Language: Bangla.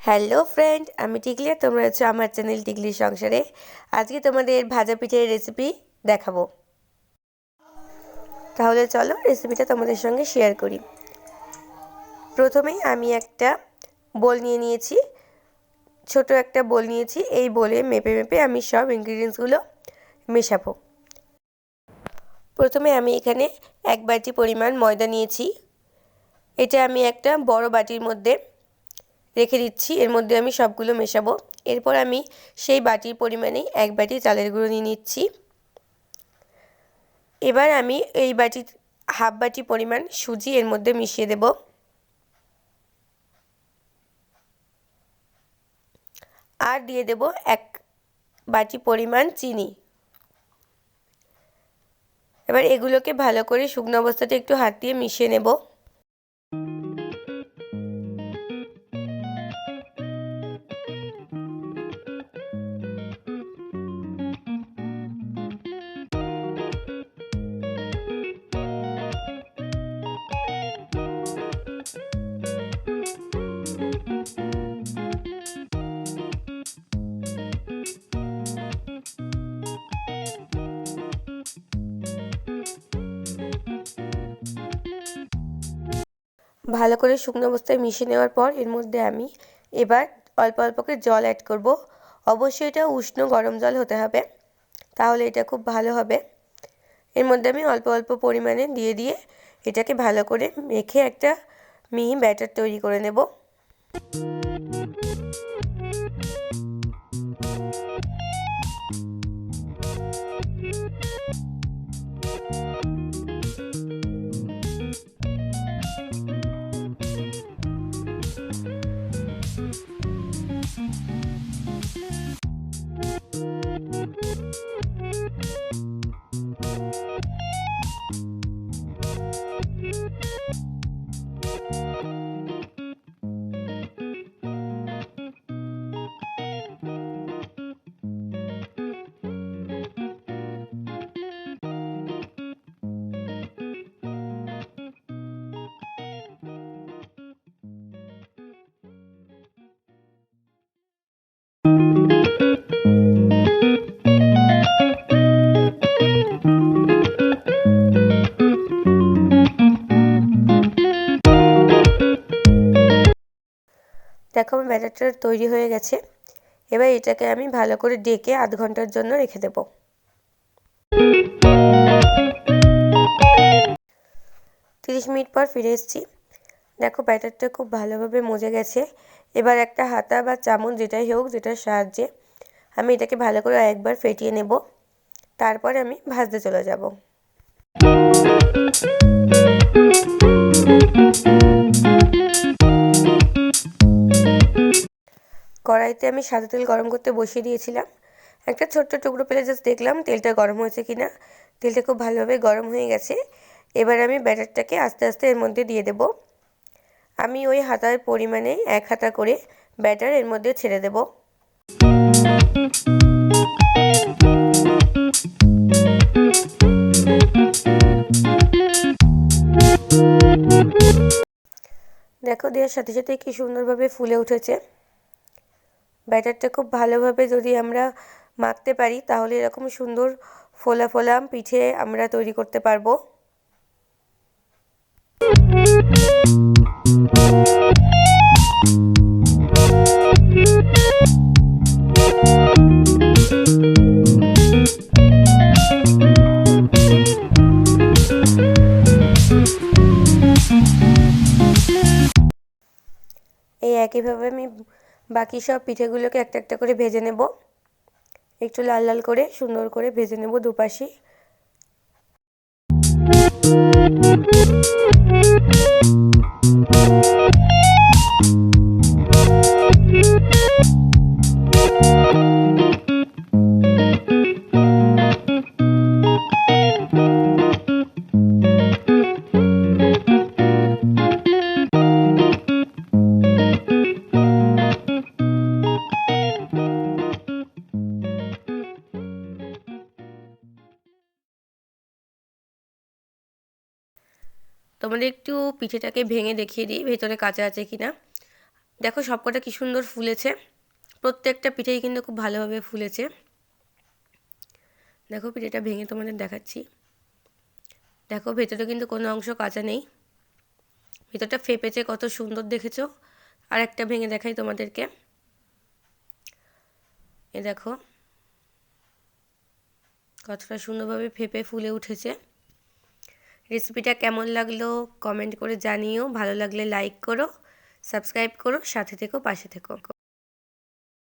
হ্যালো ফ্রেন্ড, আমি টিকলিয়ার। তোমরা হচ্ছে আমার চ্যানেল টিকলির সংসারে। আজকে তোমাদের ভাজা পিঠের রেসিপি দেখাবো। তাহলে চলো রেসিপিটা তোমাদের সঙ্গে শেয়ার করি। প্রথমেই আমি একটা বোল নিয়ে নিয়েছি, ছোট একটা বোল নিয়েছি। এই বোলে মেপে মেপে আমি সব ইনগ্রিডিয়েন্টসগুলো মেশাবো। প্রথমে আমি এখানে 1 বাটি পরিমাণ ময়দা নিয়েছি। এটা আমি একটা বড় বাটির মধ্যে রেখে দিচ্ছি। এর মধ্যে আমি সবগুলো মেশাবো। এরপর আমি সেই বাটির পরিমাণেই 1 বাটি চালের গুঁড়ো নিয়ে নিচ্ছি। এবার আমি এই বাটি হাফ বাটি পরিমাণ সুজি এর মধ্যে মিশিয়ে দেব। আর দিয়ে দেব 1 বাটি পরিমাণ চিনি। এবার এগুলোকে ভালো করে শুকনো অবস্থাতে একটু হাত দিয়ে মিশিয়ে নেব। ভালো করে শুকনো অবস্থায় মিশিয়ে নেওয়ার পর এর মধ্যে আমি এবার অল্প অল্প করে জল অ্যাড করব। অবশ্যই এটা উষ্ণ গরম জল হতে হবে, তাহলে এটা খুব ভালো হবে। এর মধ্যে আমি অল্প অল্প পরিমাণে দিয়ে দিয়ে এটাকে ভালো করে মেখে একটা মিহি ব্যাটার তৈরি করে নেব। দেখো আমার ব্যাটারটা তৈরি হয়ে গেছে। এবার এটাকে আমি ভালো করে ডেকে আধ ঘন্টার জন্য রেখে দেব। 30 মিনিট পর ফিরে এসেছি। দেখো ব্যাটারটা খুব ভালোভাবে মজে গেছে। এবার একটা হাতা বা চামচ যেটাই হোক, যেটার সাহায্যে আমি এটাকে ভালো করে একবার ফেটিয়ে নেব। তারপর আমি ভাজতে চলে যাব। কড়াইতে আমি সাদা তেল গরম করতে বসিয়ে দিয়েছিলাম। একটা ছোট্ট টুকরো পেলে জাস্ট দেখলাম তেলটা গরম হয়েছে কিনা। তেলটা খুব ভালোভাবে গরম হয়ে গেছে। এবার আমি ব্যাটারটাকে আস্তে আস্তে এর মধ্যে দিয়ে দেব। আমি ওই হাতার পরিমাণে 1 হাতা করে ব্যাটার এর মধ্যে ছেড়ে দেব। দেখো দেওয়ার সাথে সাথে কি সুন্দরভাবে ফুলে উঠেছে। ব্যাটারটা খুব ভালোভাবে যদি আমরা মাখতে পারি তাহলে এরকম সুন্দর ফোলা ফোলা পিঠে আমরা তৈরি করতে পারবো। এই একইভাবে আমি বাকি সব পিঠেগুলোকে একটা একটা করে ভেজে নেব। একটু লাল লাল করে সুন্দর করে ভেজে নেব দুপাশে। তোমাদের একটু পিঠেটাকে ভেঙে দেখিয়ে দিই ভেতরে কাঁচা আছে কিনা। দেখো সবকটা কি সুন্দর ফুলেছে, প্রত্যেকটা পিঠেই কিন্তু খুব ভালোভাবে ফুলেছে। দেখো পিঠেটা ভেঙে তোমাদের দেখাচ্ছি। দেখো ভেতরে কিন্তু কোনো অংশ কাঁচা নেই, ভেতরটা ফেপেছে কত সুন্দর দেখেছো। আর একটা ভেঙে দেখাই তোমাদেরকে, এ দেখো কতটা সুন্দরভাবে ফেপে ফুলে উঠেছে। রেসিপিটা কেমন লাগলো কমেন্ট করে জানিও, ভালো লাগলে লাইক করো, সাবস্ক্রাইব করো, সাথে থেকো, পাশে থেকো।